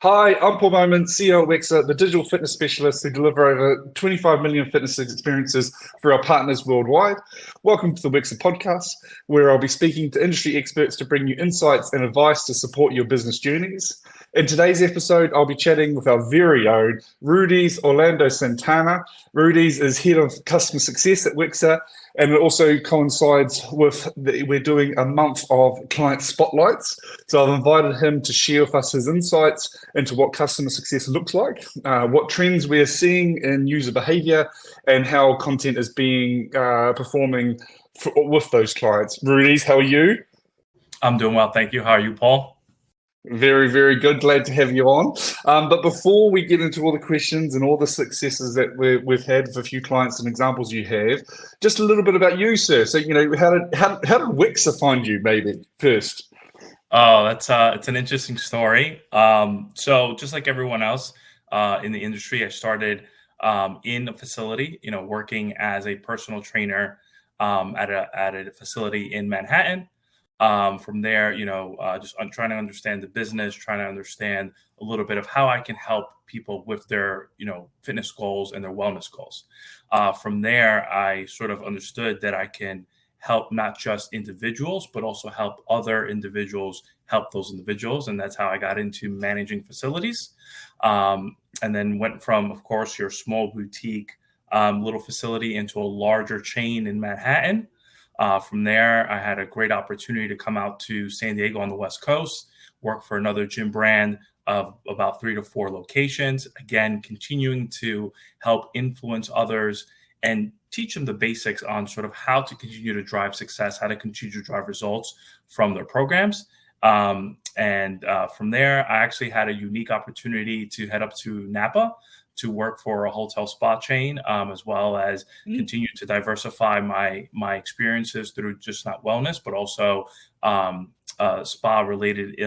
Hi, I'm Paul Bowman, CEO at Wexer, the digital fitness specialist who deliver over 25 million fitness experiences for our partners worldwide. Welcome to the Wexer podcast, where I'll be speaking to industry experts to bring you insights and advice to support your business journeys. In today's episode, I'll be chatting with our very own Rudys Orlando Santana. Rudys is head of customer success at Wexer, and it also coincides with we're doing a month of client spotlights. So I've invited him to share with us his insights into what customer success looks like, what trends we're seeing in user behavior, and how content is being performing with those clients. Rudys, how are you? I'm doing well, thank you. How are you, Paul? Very, very good. Glad to have you on. But before we get into all the questions and all the successes that we've had with a few clients and examples you have, just a little bit about you, sir. So, how did Wexer find you, maybe first? Oh, it's an interesting story. So just like everyone else in the industry, I started in a facility, working as a personal trainer at a facility in Manhattan. From there, just trying to understand the business, trying to understand a little bit of how I can help people with their, fitness goals and their wellness goals. From there, I sort of understood that I can help not just individuals, but also help other individuals help those individuals. And that's how I got into managing facilities. And then went from, of course, your small boutique little facility into a larger chain in Manhattan. From there, I had a great opportunity to come out to San Diego on the West Coast, work for another gym brand of about 3 to 4 locations. Again, continuing to help influence others and teach them the basics on sort of how to continue to drive success, how to continue to drive results from their programs. From there, I actually had a unique opportunity to head up to Napa to work for a hotel spa chain, as well as continue to diversify my experiences through just not wellness, but also spa related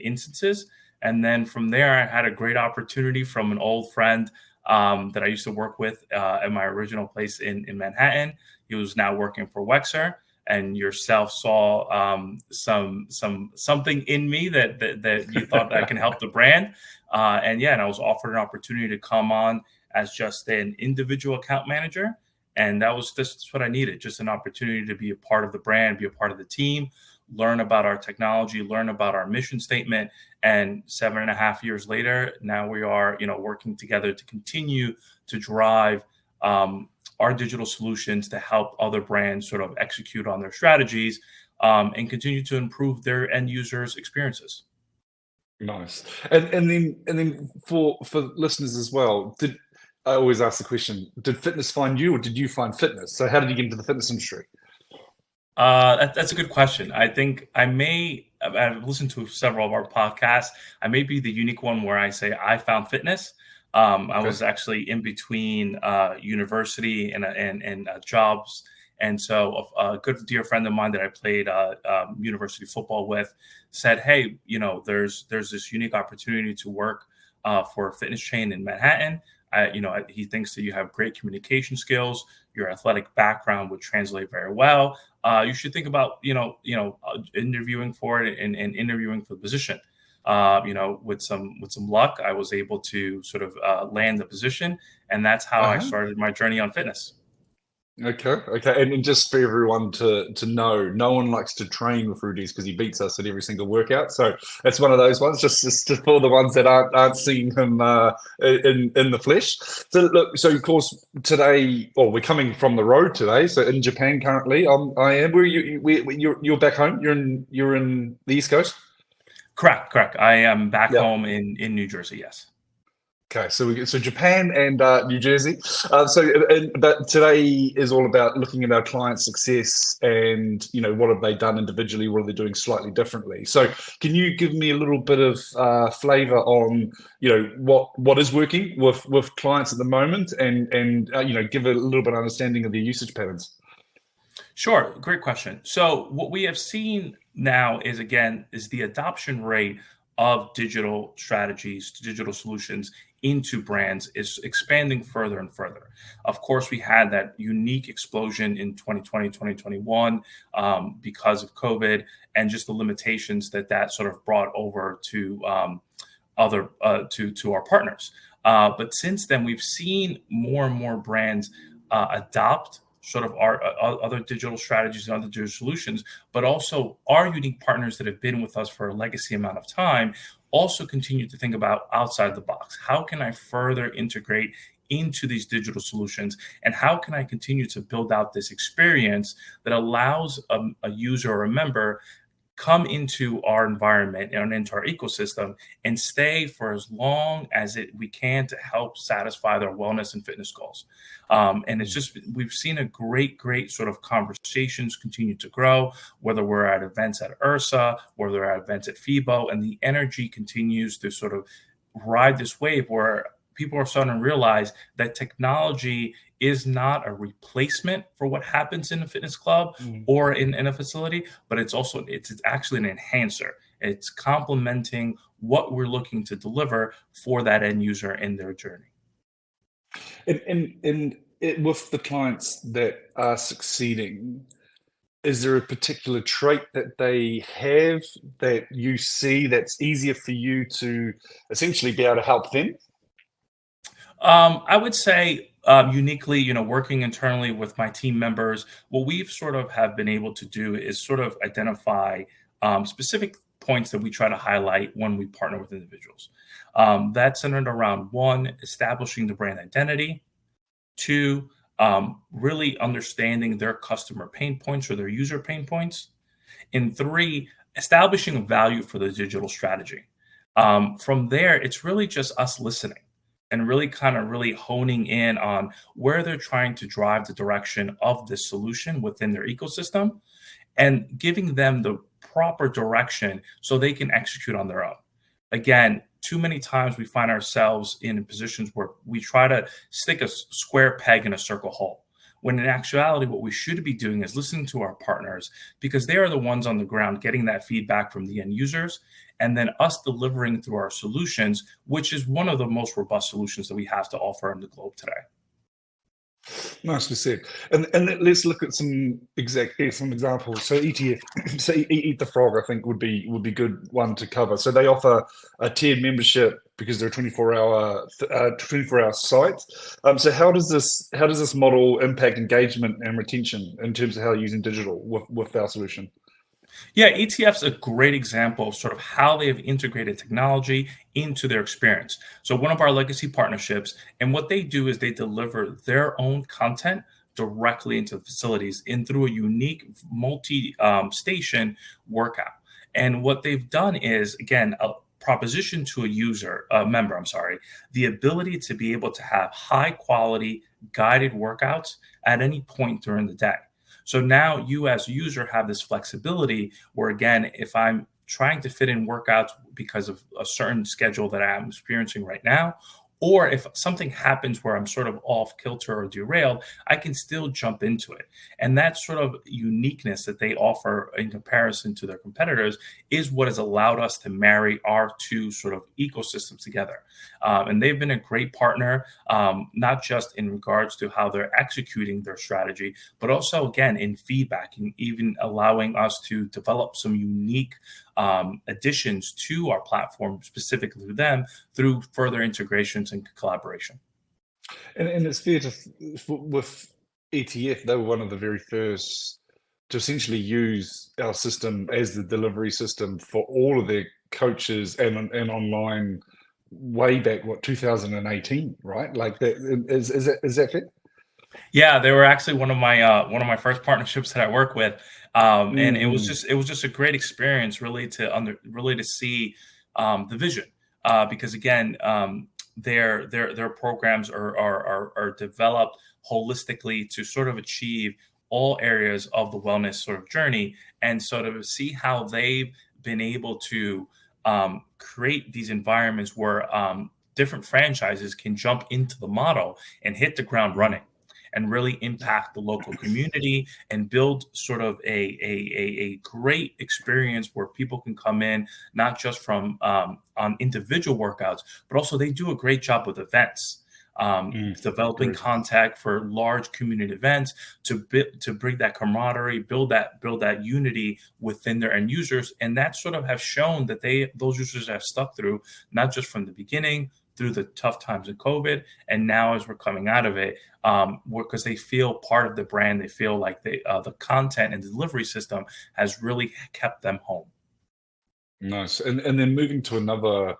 instances. And then from there, I had a great opportunity from an old friend that I used to work with at my original place in Manhattan. He was now working for Wexer, and yourself saw something in me that you thought I can help the brand. And I was offered an opportunity to come on as just an individual account manager. And that's what I needed, just an opportunity to be a part of the brand, be a part of the team, learn about our technology, learn about our mission statement. And 7.5 years later, now we are, working together to continue to drive our digital solutions to help other brands sort of execute on their strategies and continue to improve their end users' experiences. Nice. And then for listeners as well, I always ask the question, did fitness find you or did you find fitness? So how did you get into the fitness industry? That's a good question. I think I've listened to several of our podcasts. I may be the unique one where I say I found fitness. I was actually in between university and jobs. And so a good dear friend of mine that I played university football with said, hey, there's this unique opportunity to work for a fitness chain in Manhattan. He thinks that you have great communication skills. Your athletic background would translate very well. You should think about, interviewing for it and interviewing for the position. With some luck, I was able to sort of land the position, and that's how I started my journey on fitness. Okay. And just for everyone to know, no one likes to train with Rudys because he beats us at every single workout. So that's one of those ones, just for the ones that aren't seeing him in the flesh. So look, so of course today, we're coming from the road today. So in Japan currently, I am. Where you're back home? You're in the East Coast. Correct. I am back home in New Jersey. Yes. Okay, so Japan and New Jersey. But today is all about looking at our client success and what have they done individually, what are they doing slightly differently. So can you give me a little bit of flavor on what is working with clients at the moment and give a little bit of understanding of their usage patterns? Sure, great question. So what we have seen now is the adoption rate of digital strategies, digital solutions into brands is expanding further and further. Of course, we had that unique explosion in 2020, 2021 because of COVID and just the limitations that sort of brought over to other to our partners. But since then, we've seen more and more brands adopt sort of our other digital strategies and other digital solutions, but also our unique partners that have been with us for a legacy amount of time also continue to think about outside the box. How can I further integrate into these digital solutions, and how can I continue to build out this experience that allows a user or a member come into our environment and into our ecosystem and stay for as long as we can to help satisfy their wellness and fitness goals. And it's just, we've seen a great sort of conversations continue to grow, whether we're at events at URSA, whether we're at events at FIBO, and the energy continues to sort of ride this wave where people are starting to realize that technology is not a replacement for what happens in a fitness club or in a facility, but it's actually an enhancer. It's complementing what we're looking to deliver for that end user in their journey. And with the clients that are succeeding, is there a particular trait that they have that you see that's easier for you to essentially be able to help them? I would say uniquely, working internally with my team members, what we've sort of have been able to do is sort of identify specific points that we try to highlight when we partner with individuals. That's centered around 1, establishing the brand identity, 2, really understanding their customer pain points or their user pain points, and 3, establishing a value for the digital strategy. From there, it's really just us listening and really honing in on where they're trying to drive the direction of this solution within their ecosystem and giving them the proper direction so they can execute on their own. Again, too many times we find ourselves in positions where we try to stick a square peg in a circle hole, when in actuality, what we should be doing is listening to our partners, because they are the ones on the ground getting that feedback from the end users, and then us delivering through our solutions, which is one of the most robust solutions that we have to offer in the globe today. Nicely said. And let's look at some examples. So ETF, so Eat the Frog, I think would be good one to cover. So they offer a tiered membership because they're a 24-hour site. So how does this model impact engagement and retention in terms of how they're using digital with our solution? Yeah, ETF's a great example of sort of how they have integrated technology into their experience. So one of our legacy partnerships, and what they do is they deliver their own content directly into the facilities and through a unique multi-station workout. And what they've done is, again, a proposition to a member, the ability to be able to have high quality guided workouts at any point during the day. So now you as a user have this flexibility where, again, if I'm trying to fit in workouts because of a certain schedule that I'm experiencing right now, or if something happens where I'm sort of off kilter or derailed, I can still jump into it. And that sort of uniqueness that they offer in comparison to their competitors is what has allowed us to marry our two sort of ecosystems together. And they've been a great partner, not just in regards to how they're executing their strategy, but also, again, in feedback and even allowing us to develop some unique additions to our platform specifically to them through further integrations and collaboration. And it's fair to, with ETF, they were one of the very first to essentially use our system as the delivery system for all of their coaches and online way back, 2018, right? Like that, is that fair? Yeah, they were actually one of my first partnerships that I work with, and it was just a great experience, really to see the vision, because again, their programs are developed holistically to sort of achieve all areas of the wellness sort of journey, and sort of see how they've been able to create these environments where different franchises can jump into the model and hit the ground running and really impact the local community and build sort of a great experience where people can come in, not just from on individual workouts, but also they do a great job with events. developing contact for large community events to bring that camaraderie, build that unity within their end users, and that sort of have shown that those users have stuck through, not just from the beginning through the tough times of COVID, and now as we're coming out of it, because they feel part of the brand, they feel like the content and delivery system has really kept them home. Nice. And then moving to another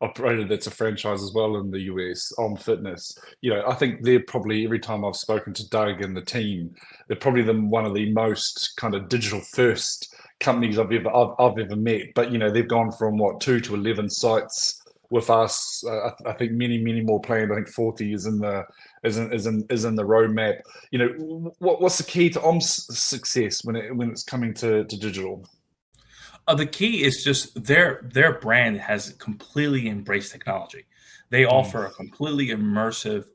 operator that's a franchise as well in the US, OHM Fitness. I think they're probably, every time I've spoken to Doug and the team, they're probably one of the most kind of digital first companies I've ever met. But they've gone from 2 to 11 sites with us. I think many more planned. I think 40 is in the roadmap. What's the key to OHM's success when it's coming to digital? The key is just their brand has completely embraced technology. They offer a completely immersive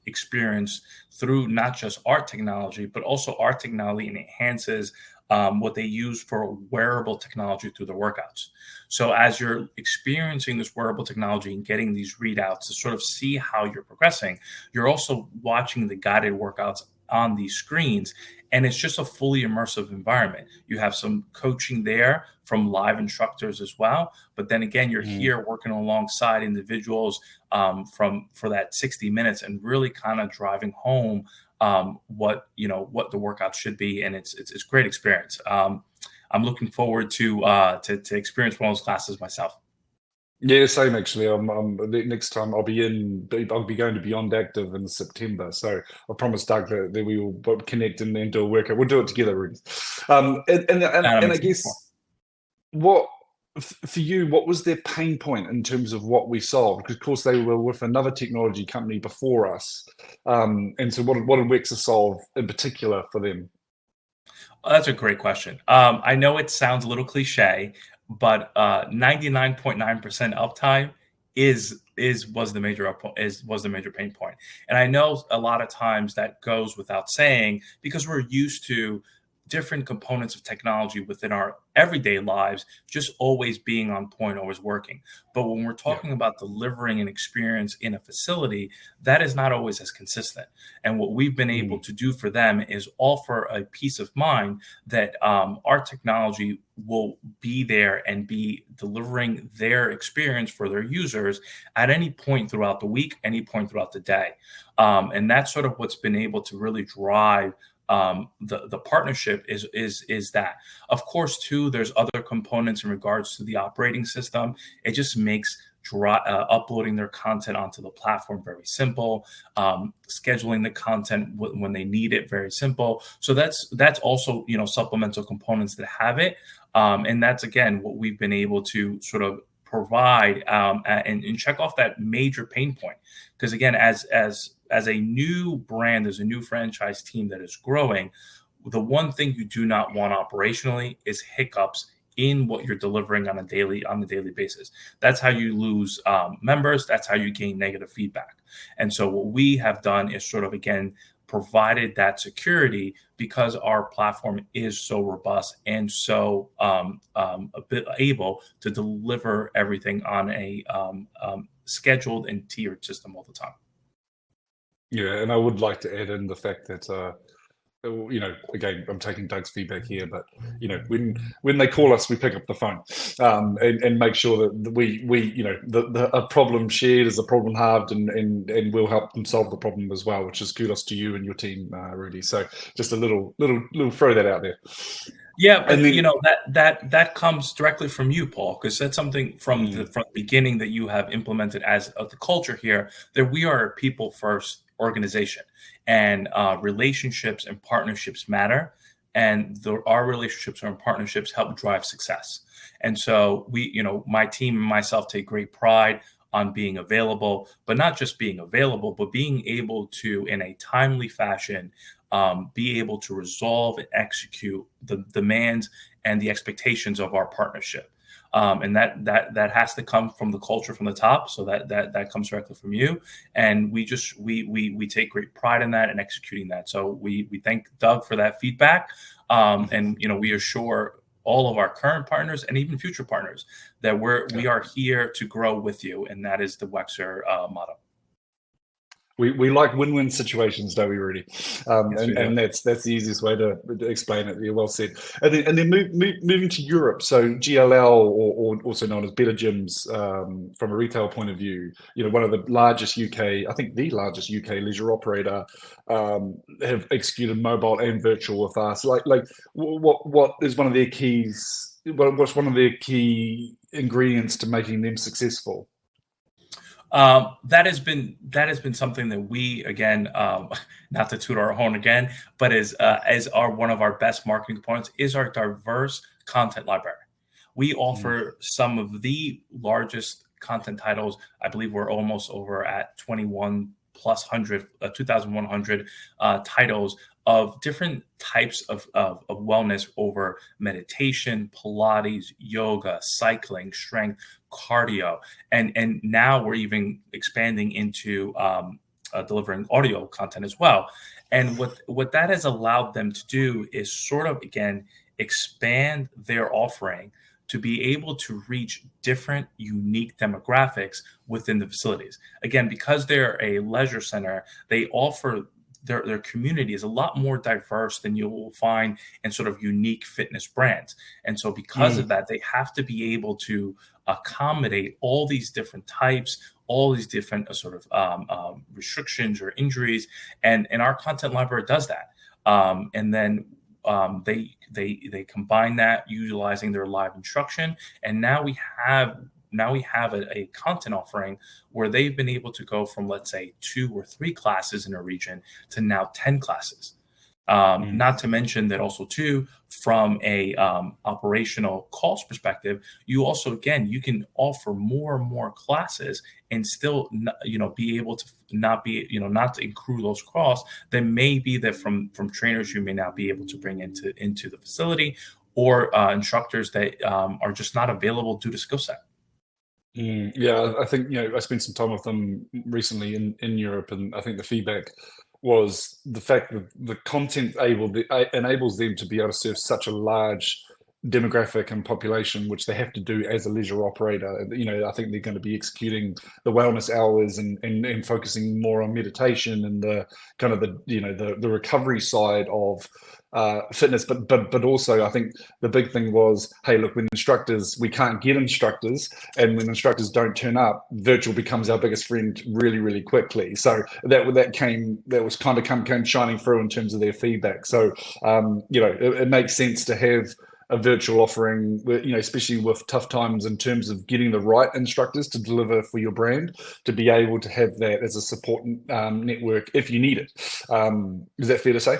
experience through not just our technology, but also our technology enhances what they use for wearable technology through their workouts. So as you're experiencing this wearable technology and getting these readouts to sort of see how you're progressing, you're also watching the guided workouts on these screens, and it's just a fully immersive environment. You have some coaching there from live instructors as well, but then again, you're here working alongside individuals for that 60 minutes and really kind of driving home what the workout should be, and it's a great experience. I'm looking forward to experience one of those classes myself. Yeah, same actually. Next time I'll be going to Beyond Active in September. So I promised Doug that we will connect and then do a workout. We'll do it together, Rudys. And I guess for you, what was their pain point in terms of what we solved? Because of course they were with another technology company before us. And so what did Wexer solve in particular for them? Oh, that's a great question. I know it sounds a little cliche, but 99.9% uptime was the major pain point. And I know a lot of times that goes without saying because we're used to different components of technology within our everyday lives just always being on point, always working. But when we're talking about delivering an experience in a facility, that is not always as consistent. And what we've been able to do for them is offer a peace of mind that our technology will be there and be delivering their experience for their users at any point throughout the week, any point throughout the day. And that's sort of what's been able to really drive the partnership is that. Of course, too, there's other components in regards to the operating system. It just makes uploading their content onto the platform very simple, scheduling the content when they need it very simple. So that's also supplemental components that have it, and that's again what we've been able to sort of provide and check off that major pain point. Because again, as a new brand, as a new franchise team that is growing, the one thing you do not want operationally is hiccups in what you're delivering on the daily basis. That's how you lose members. That's how you gain negative feedback. And so what we have done is sort of, again, provided that security because our platform is so robust and so able to deliver everything on a scheduled and tiered system all the time. Yeah, and I would like to add in the fact that again, I'm taking Doug's feedback here, but when they call us, we pick up the phone and make sure that we a problem shared is a problem halved, and we'll help them solve the problem as well, which is kudos to you and your team, Rudy. So just a little throw that out there. Yeah, but that comes directly from you, Paul, because that's something from the beginning that you have implemented as the culture here, that we are a people first organization, and relationships and partnerships matter, and our relationships and partnerships help drive success. And so my team and myself take great pride on being available, but not just being available, but being able to, in a timely fashion, be able to resolve and execute the demands and the expectations of our partnership. And that has to come from the culture from the top. So that comes directly from you. And we take great pride in that and executing that. So we thank Doug for that feedback. And we assure all of our current partners and even future partners that we are here to grow with you. And that is the Wexer motto. We like win-win situations, don't we, Rudy? Yes, we do. And that's the easiest way to explain it. You're well said. And then moving to Europe. So GLL, or also known as Better Gyms, from a retail point of view, one of the largest UK, I think the largest UK leisure operator, have executed mobile and virtual with us. Like what is one of their keys? What's one of their key ingredients to making them successful? That has been something that we, again, not to toot our horn again, but as one of our best marketing components is our diverse content library. We offer some of the largest content titles. I believe we're almost over at 2,100 titles of different types of wellness, over meditation, Pilates, yoga, cycling, strength, cardio, and now we're even expanding into delivering audio content as well. And what that has allowed them to do is sort of, again, expand their offering to be able to reach different unique demographics within the facilities. Again, because they're a leisure center, they offer their community is a lot more diverse than you will find in sort of unique fitness brands. And so because of that, they have to be able to accommodate all these different types, all these different sort of restrictions or injuries. And our content library does that. And then they combine that utilizing their live instruction. And now we have a content offering where they've been able to go from, let's say, 2 or 3 classes in a region to now 10 classes. Not to mention that also too, from a operational cost perspective, you also, again, you can offer more and more classes and still, be able to not to accrue those costs that may be that from trainers you may not be able to bring into the facility, or instructors that are just not available due to skill set. Yeah, I think, I spent some time with them recently in Europe, and I think the feedback was the fact that the content enables them to be able to serve such a large demographic and population, which they have to do as a leisure operator. I think they're going to be executing the wellness hours and focusing more on meditation and the kind of the recovery side of fitness, but also I think the big thing was, hey, look, we can't get instructors, and when instructors don't turn up, virtual becomes our biggest friend really, really quickly. So that came shining through in terms of their feedback. So it makes sense to have a virtual offering, especially with tough times in terms of getting the right instructors to deliver for your brand, to be able to have that as a support network if you need it. Is that fair to say?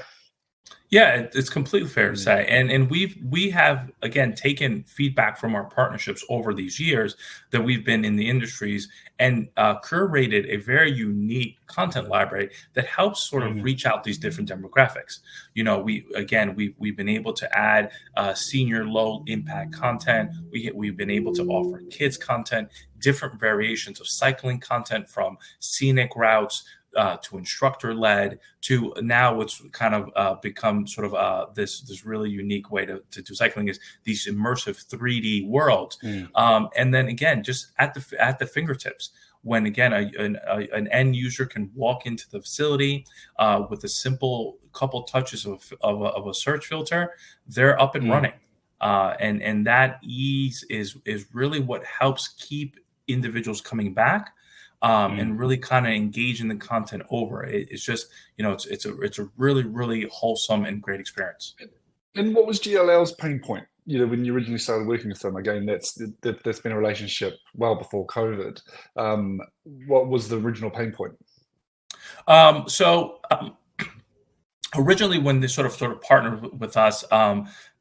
Yeah, it's completely fair to say. And we have, again, taken feedback from our partnerships over these years that we've been in the industries, and curated a very unique content library that helps sort of reach out these different demographics. We've been able to add senior low impact content. We've been able to offer kids content, different variations of cycling content, from scenic routes to instructor-led, to now what's kind of become sort of this really unique way to do cycling is these immersive 3D worlds. And then again, just at the fingertips, when again an end user can walk into the facility with a simple couple touches of a search filter, they're up and running. And that ease is really what helps keep individuals coming back. And really kind of engage in the content over. It's just, it's a really, really wholesome and great experience. And what was GLL's pain point? When you originally started working with them, again, that's been a relationship well before COVID. What was the original pain point? Originally, when they sort of partnered with us,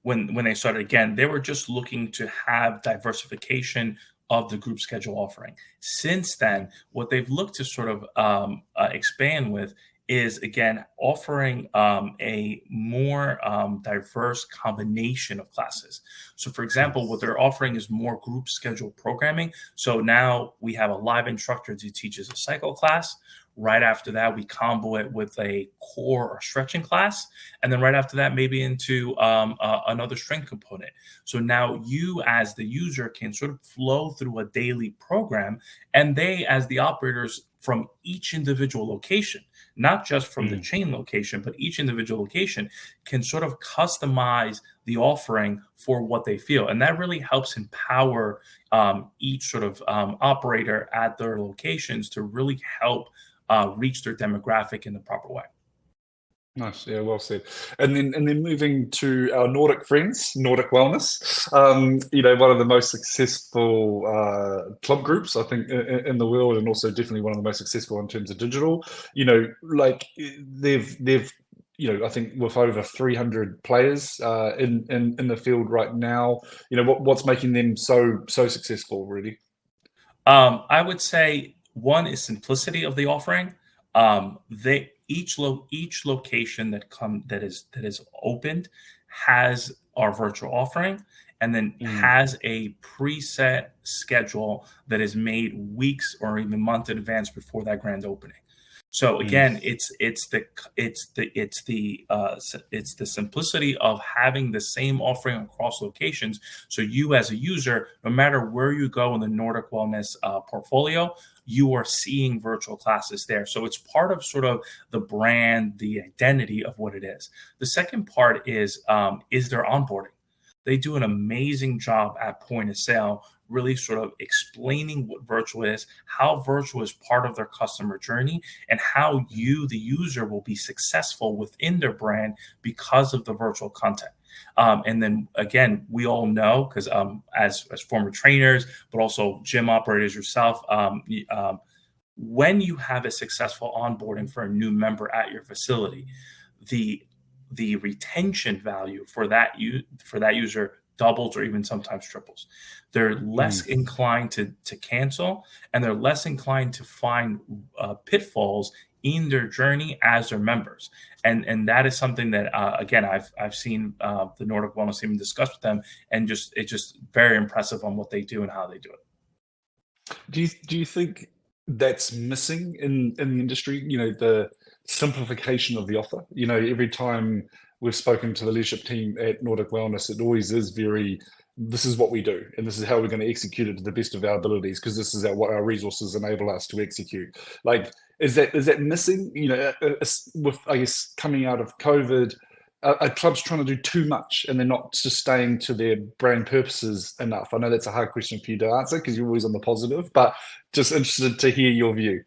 when they started, again, they were just looking to have diversification of the group schedule offering. Since then, what they've looked to sort of expand with is, again, offering a more diverse combination of classes. So, for example, what they're offering is more group schedule programming. So now we have a live instructor who teaches a cycle class. Right after that, we combo it with a core or stretching class. And then right after that, maybe into another strength component. So now you, as the user, can sort of flow through a daily program, and they, as the operators, from each individual location, not just from the chain location, but each individual location can sort of customize the offering for what they feel. And that really helps empower each sort of operator at their locations to really help reach their demographic in the proper way. Nice, yeah, well said. And then moving to our Nordic friends, Nordic Wellness. One of the most successful club groups, I think, in the world, and also definitely one of the most successful in terms of digital. Like they've I think with over 300 players in the field right now. What's making them so successful, really? I would say one is simplicity of the offering. Each location that is opened has our virtual offering, and then has a preset schedule that is made weeks or even months in advance before that grand opening. So again, it's the simplicity of having the same offering across locations. So you as a user, no matter where you go in the Nordic Wellness portfolio, you are seeing virtual classes there. So it's part of sort of the brand, the identity of what it is. The second part is their onboarding. They do an amazing job at point of sale, really sort of explaining what virtual is, how virtual is part of their customer journey, and how you, the user, will be successful within their brand because of the virtual content. And then again, we all know, because as former trainers, but also gym operators yourself, when you have a successful onboarding for a new member at your facility, the retention value for that user doubles or even sometimes triples. They're less inclined to cancel, and they're less inclined to find pitfalls in their journey as their members. And that is something that, again, I've seen the Nordic Wellness team discuss with them, and it's just very impressive on what they do and how they do it. Do you think that's missing in the industry? The simplification of the offer. Every time we've spoken to the leadership team at Nordic Wellness, it always is this is what we do, and this is how we're going to execute it to the best of our abilities, because this is what our resources enable us to execute. Like, is that missing? With, I guess, coming out of COVID, are clubs trying to do too much, and they're not just staying to their brand purposes enough? I know that's a hard question for you to answer because you're always on the positive, but just interested to hear your view.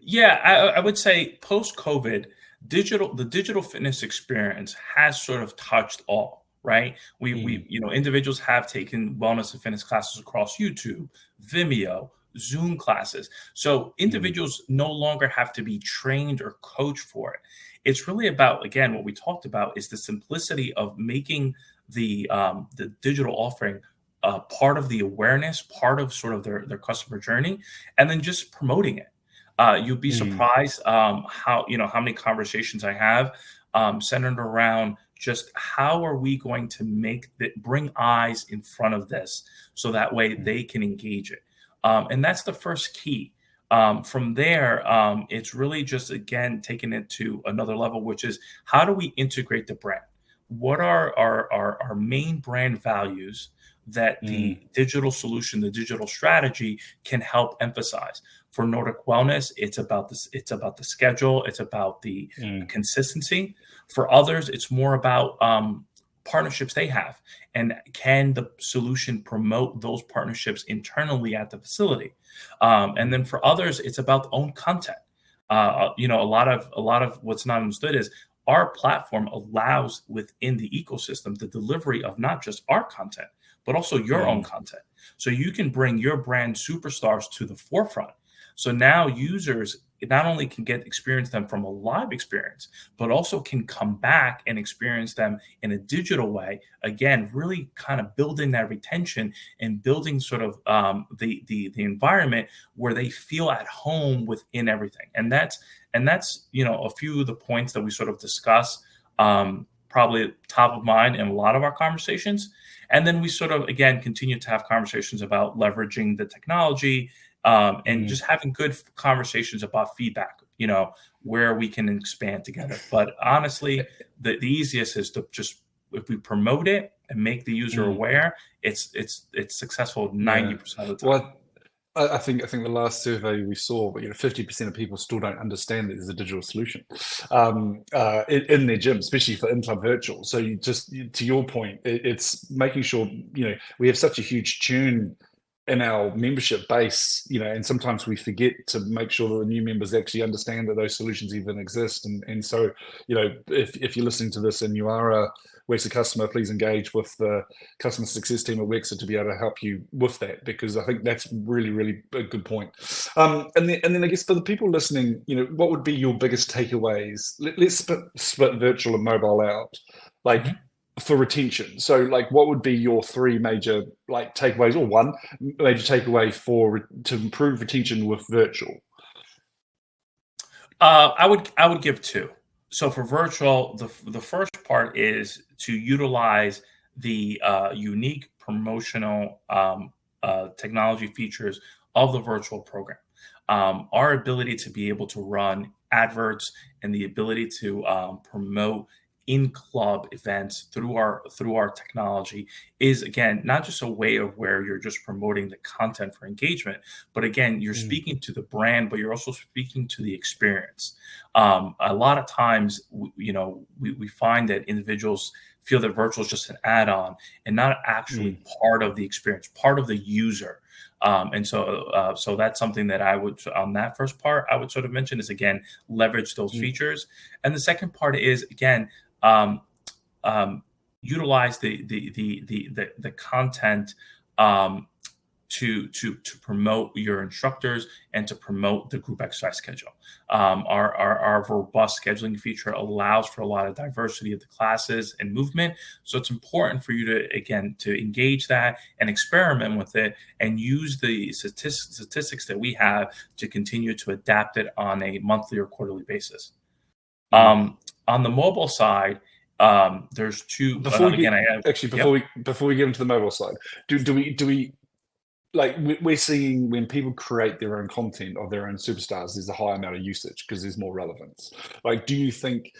Yeah, I would say post-COVID, the digital fitness experience has sort of touched all, right? We individuals have taken wellness and fitness classes across YouTube, Vimeo, Zoom classes. So individuals no longer have to be trained or coached for it. It's really about, again, what we talked about is the simplicity of making the digital offering part of the awareness, part of sort of their customer journey, and then just promoting it. You'd be surprised how many conversations I have centered around just how are we going to bring eyes in front of this so that way they can engage it. And that's the first key. From there, it's really just, again, taking it to another level, which is how do we integrate the brand? What are our main brand values that the digital solution, the digital strategy can help emphasize? For Nordic Wellness, it's about the schedule, it's about the consistency. For others, it's more about partnerships they have, and can the solution promote those partnerships internally at the facility? And then for others, it's about own content. A lot of what's not understood is our platform allows within the ecosystem the delivery of not just our content, but also your own content. So you can bring your brand superstars to the forefront. So now users not only can experience them from a live experience, but also can come back and experience them in a digital way. Again, really kind of building that retention and building sort of the environment where they feel at home within everything. And that's a few of the points that we sort of discuss, probably top of mind in a lot of our conversations. And then we sort of, again, continue to have conversations about leveraging the technology, and just having good conversations about feedback, where we can expand together. But honestly, the easiest is to just, if we promote it and make the user aware, it's successful 90% of the time. Well, I think the last survey we saw, 50% of people still don't understand that there's a digital solution in their gym, especially for in-club virtual. So to your point, it's making sure we have such a huge churn in our membership base, and sometimes we forget to make sure that the new members actually understand that those solutions even exist. And so, if you're listening to this and you are a Wexer customer, please engage with the customer success team at Wexer to be able to help you with that, because I think that's really, really a good point. And then I guess for the people listening, what would be your biggest takeaways? Let's split virtual and mobile out, like for retention. So what would be your three major takeaways, or one major takeaway to improve retention with virtual? I would give two. So for virtual, the first part is to utilize the unique promotional technology features of the virtual program. Our ability to be able to run adverts and the ability to promote in-club events through our technology is, again, not just a way of where you're just promoting the content for engagement, but again, you're speaking to the brand, but you're also speaking to the experience. A lot of times, we find that individuals feel that virtual is just an add-on and not actually part of the experience, part of the user. And so that's something that I would, on that first part, I would sort of mention is, again, leverage those features. And the second part is, again, utilize the content to promote your instructors and to promote the group exercise schedule. Our robust scheduling feature allows for a lot of diversity of the classes and movement. So it's important for you to engage that and experiment with it and use the statistics that we have to continue to adapt it on a monthly or quarterly basis. On the mobile side, there's two. Before we get into the mobile side, do we we're seeing when people create their own content of their own superstars, there's a high amount of usage because there's more relevance. Do you think,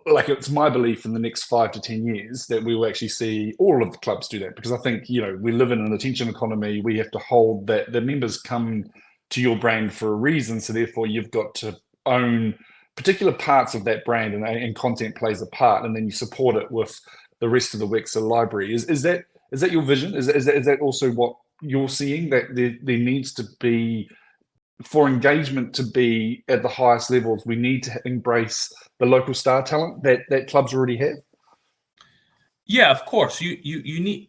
it's my belief in the next 5 to 10 years that we will actually see all of the clubs do that? Because I think, we live in an attention economy. We have to hold that the members come to your brand for a reason. So therefore you've got to own particular parts of that brand, and content plays a part, and then you support it with the rest of the Wexer library. Is that your vision? Is that also what you're seeing, that there needs to be, for engagement to be at the highest levels, we need to embrace the local star talent that clubs already have? Yeah, of course. You need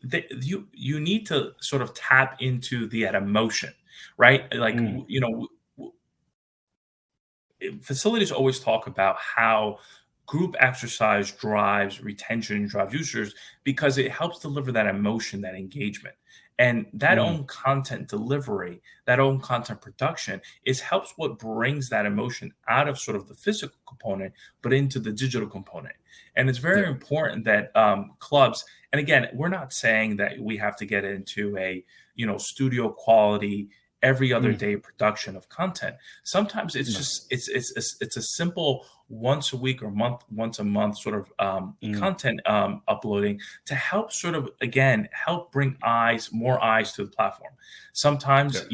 to sort of tap into that emotion, right? Facilities always talk about how group exercise drives retention, drives users, because it helps deliver that emotion, that engagement. And that own content delivery, that own content production helps what brings that emotion out of sort of the physical component, but into the digital component. And it's very important that clubs, and again, we're not saying that we have to get into a, studio quality every other day production of content. Sometimes it's just it's a simple once a week or once a month sort of content uploading to help sort of, again, help bring more eyes to the platform. Sometimes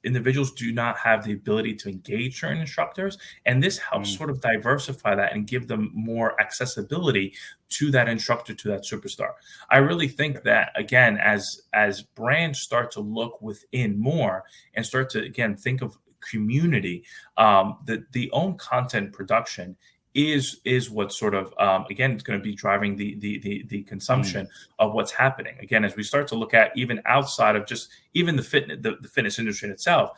individuals do not have the ability to engage certain instructors, and this helps sort of diversify that and give them more accessibility to that instructor, to that superstar. I really think that, again, as brands start to look within more and start to, again, think of community, the own content production is what sort of, again, it's going to be driving the consumption of what's happening. Again, as we start to look at even outside of just even the fitness industry in itself,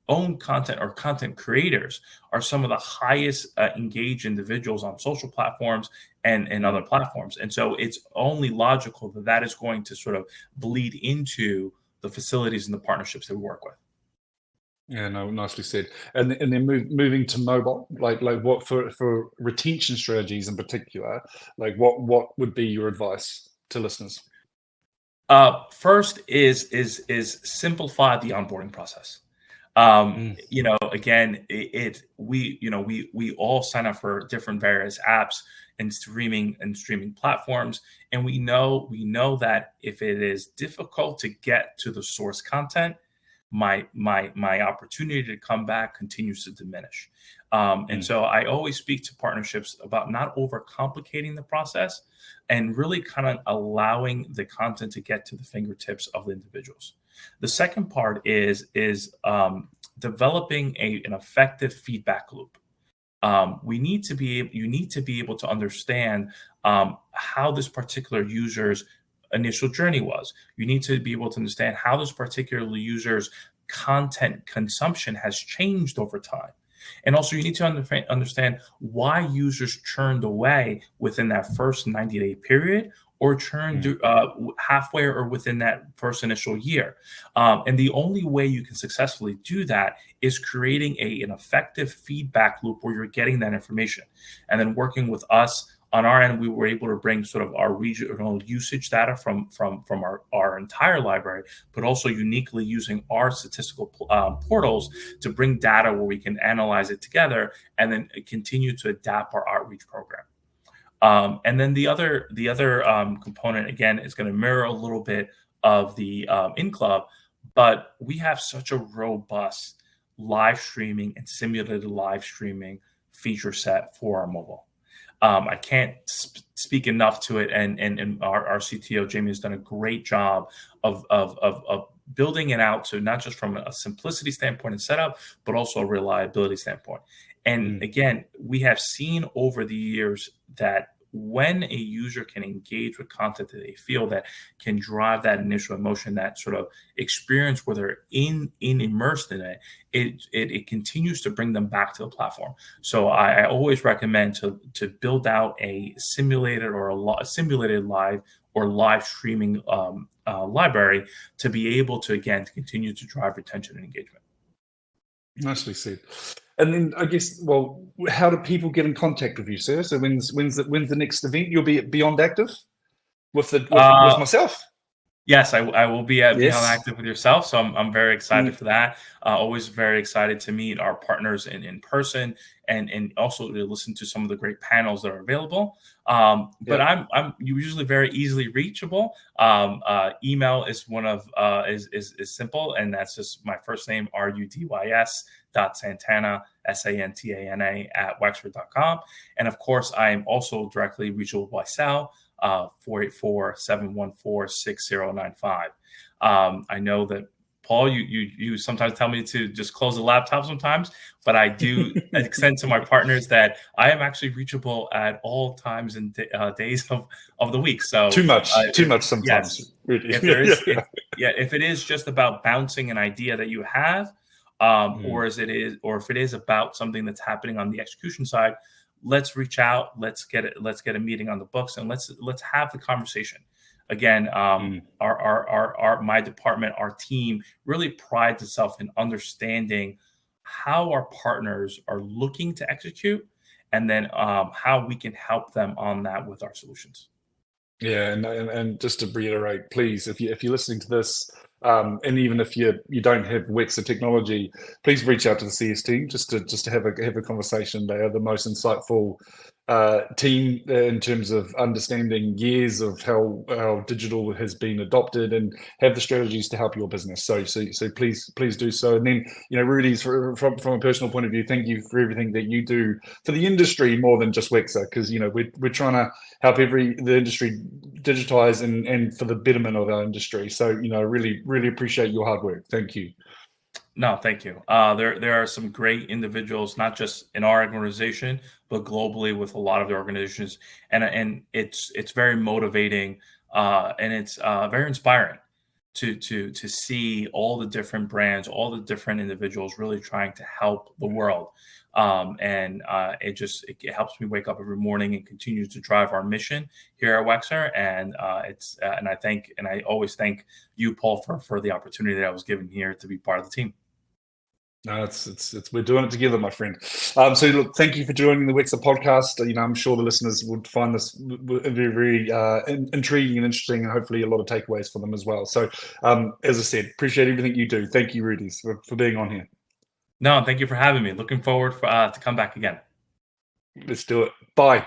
own content or content creators are some of the highest engaged individuals on social platforms and other platforms. And so it's only logical that is going to sort of bleed into the facilities and the partnerships that we work with. Yeah, no, nicely said. And then moving to mobile, like what for retention strategies in particular, what would be your advice to listeners? First is simplify the onboarding process. Again, we all sign up for different various apps, and streaming platforms. And we know that if it is difficult to get to the source content, my opportunity to come back continues to diminish. And so I always speak to partnerships about not overcomplicating the process and really kind of allowing the content to get to the fingertips of the individuals. The second part is developing an effective feedback loop. You need to be able to understand how this particular user's initial journey was. You need to be able to understand how this particular user's content consumption has changed over time. And also, you need to understand why users churned away within that first 90-day period, or churned halfway or within that first initial year. And the only way you can successfully do that is creating an effective feedback loop where you're getting that information. And then working with us on our end, we were able to bring sort of our regional usage data from our entire library, but also uniquely using our statistical portals to bring data where we can analyze it together and then continue to adapt our outreach program. And then the other component, again, is going to mirror a little bit of the in-club, but we have such a robust live streaming and simulated live streaming feature set for our mobile. I can't speak enough to it, and our CTO Jamie has done a great job of building it out to not just from a simplicity standpoint and setup, but also a reliability standpoint. And again, we have seen over the years that when a user can engage with content that they feel that can drive that initial emotion, that sort of experience where they're immersed in it, it continues to bring them back to the platform. So I always recommend to build out a simulated or a simulated live or live streaming library to be able to, again, to continue to drive retention and engagement. Nicely said. And then I guess, well, how do people get in contact with you, sir? So when's the next event? You'll be at Beyond Active with myself. Yes, I will be at Beyond Active with yourself. So I'm very excited for that. Always very excited to meet our partners in person and also to listen to some of the great panels that are available. But I'm usually very easily reachable. Email is one of is simple, and that's just my first name, RUDYS.Santana, SANTANA @Wexer.com. And of course, I am also directly reachable by Sal. 484-714-6095. I know that, Paul, you sometimes tell me to just close the laptop sometimes, but I do extend to my partners that I am actually reachable at all times and days of the week. So too much sometimes. Yes, if it is just about bouncing an idea that you have, or if it is about something that's happening on the execution side, let's reach out. Let's get a meeting on the books, and let's have the conversation. Again, my department, our team really prides itself in understanding how our partners are looking to execute, and then how we can help them on that with our solutions. Yeah, and just to reiterate, please, if you're listening to this, and even if you don't have Wexer technology, please reach out to the CS team just to have a conversation. They are the most insightful team in terms of understanding years of how digital has been adopted and have the strategies to help your business. So please do so. And then, Rudys, from a personal point of view, thank you for everything that you do for the industry more than just Wexer, because we're trying to help the industry digitize and for the betterment of our industry. So really appreciate your hard work. Thank you. No, thank you. There are some great individuals, not just in our organization, but globally with a lot of the organizations, and it's very motivating, and it's very inspiring to see all the different brands, all the different individuals really trying to help the world, and it helps me wake up every morning and continue to drive our mission here at Wexer, and I always thank you, Paul, for the opportunity that I was given here to be part of the team. No, it's we're doing it together, my friend. So look, thank you for joining the Wexer podcast. I'm sure the listeners would find this very, very intriguing and interesting, and hopefully a lot of takeaways for them as well. So, as I said, appreciate everything you do. Thank you, Rudys, for being on here. No, thank you for having me. Looking forward to come back again. Let's do it. Bye.